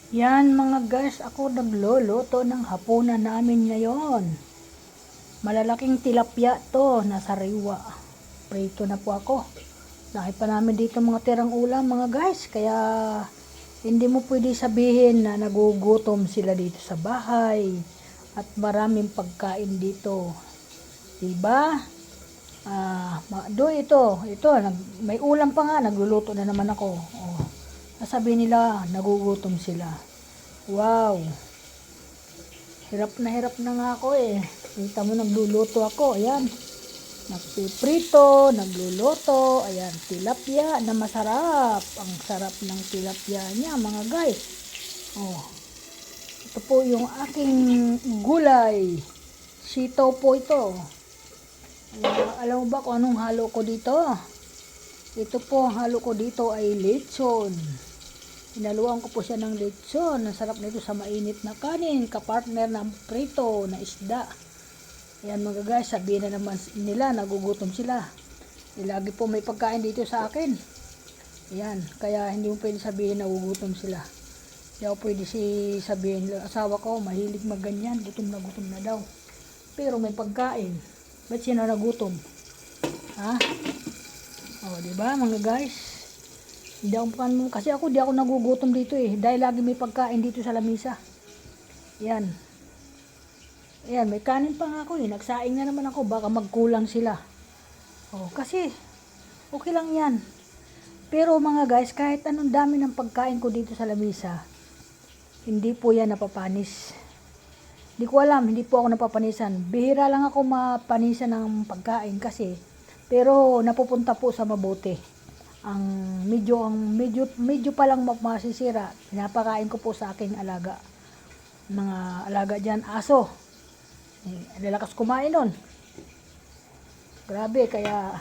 Yan mga guys, ako nagluluto ng hapunan namin ngayon. Malalaking tilapia to na sariwa. Prito na po ako. Dahil pa namin dito mga tirang ulam mga guys. Kaya hindi mo pwede sabihin na nagugutom sila dito sa bahay. At maraming pagkain dito. Diba? Ito, may ulam pa nga, nagluluto na naman ako. Oh. Sasabihin nila, nagugutom sila. Wow! Hirap na nga ako eh. Kita mo, nagluluto ako. Ayan. Nagpiprito, nagluluto. Ayan, tilapia na masarap. Ang sarap ng tilapia niya, mga guys. Oh. Ito po yung aking gulay. Sitaw po ito. Alam mo ba kung anong halo ko dito? Ito po, ang halo ko dito ay lechon. Hinaluan ko po siya ng lechon. Ang sarap nito sa mainit na kanin, kapartner ng prito na isda. Ayan mga guys, sabihin na naman nila, nagugutom sila. Lagi po may pagkain dito sa akin. Ayan, kaya hindi mo pwede sabihin nagugutom sila. Hindi ako pwede sabihin, asawa ko mahilig magganyan, gutom na daw. Pero may pagkain. Ba't siya na nagutom? Ha? O, diba mga guys? Kasi ako di ako nagugutom dito eh. Dahil lagi may pagkain dito sa lamisa. Yan. Ayan, may kanin pa nga ako eh. Nagsaing na naman ako. Baka magkulang sila. O, kasi okay lang yan. Pero mga guys, kahit anong dami ng pagkain ko dito sa lamisa, hindi po yan napapanis. Hindi ko alam, hindi po ako napapanisan. Bihira lang ako mapanisan ng pagkain kasi. Pero napupunta po sa mabuti. Medyo pa lang masisira. Pinapakain ko po sa aking alaga. Mga alaga dyan, aso. Lalakas kumain nun. Grabe, kaya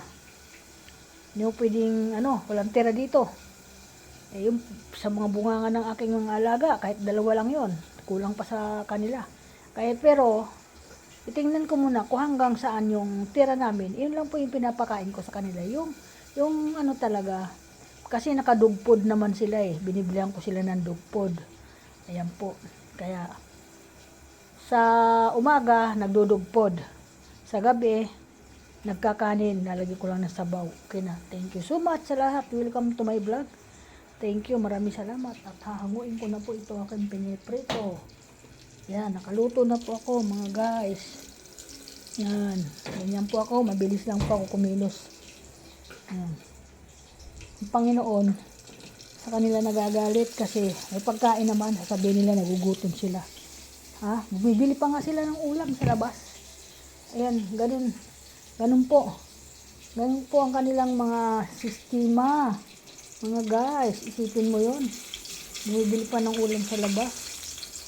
hindi mo pwedeng, walang tira dito. Yung sa mga bunganga ng aking mga alaga, kahit dalawa lang yon, kulang pa sa kanila. Pero, itingnan ko muna kung hanggang saan yung tira namin. Yun lang po yung pinapakain ko sa kanila. Yung talaga, kasi nakadugpod naman sila eh. Binibilihan ko sila ng dugpod. Ayan po. Kaya, sa umaga, nagdudugpod. Sa gabi, nagkakanin. Lalagay ko lang ng sabaw. Okay na. Thank you so much sa lahat. Welcome to my vlog. Thank you. Maraming salamat. At hahanguin ko na po ito aking piniprito. Yan, nakaluto na po ako mga guys. Yan, ganyan po ako. Mabilis lang po ako kumilos. Yan. Ang Panginoon, sa kanila nagagalit kasi may pagkain naman. Sabihin nila nagugutom sila. Ha? Bumibili pa nga sila ng ulam sa labas. Ayan, ganun po. Ganun po ang kanilang mga sistema. Mga guys, isipin mo yon. Bumibili pa ng ulam sa labas.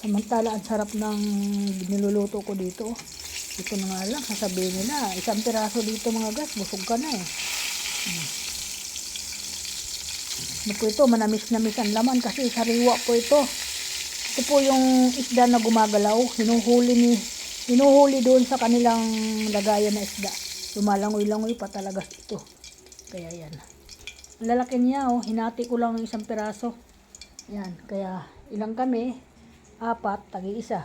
Samantala, ang sarap ng niluluto ko dito. Ito na nga lang, sasabihin nila, isang piraso dito mga guys, busog ka na eh. Ano po ito, manamis-namis ang laman kasi sariwa po ito. Ito po yung isda na gumagalaw, hinuhuli doon sa kanilang lagayan na isda. Lumalangoy-langoy pa talaga ito. Kaya yan. Ang lalaki niya, hinati ko lang ng isang piraso. Yan, kaya ilang kami? 4, tagi-1.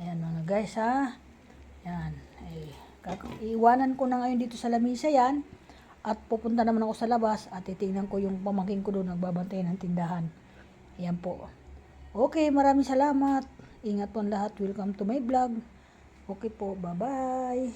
Ayan mga guys ha. Yan. Iiwanan ko na ngayon dito sa lamisa yan. At pupunta naman ako sa labas at titingnan ko yung pamangkin ko doon nagbabantay ng tindahan. Ayan po. Okay, maraming salamat. Ingat po ang lahat. Welcome to my vlog. Okay po, bye-bye.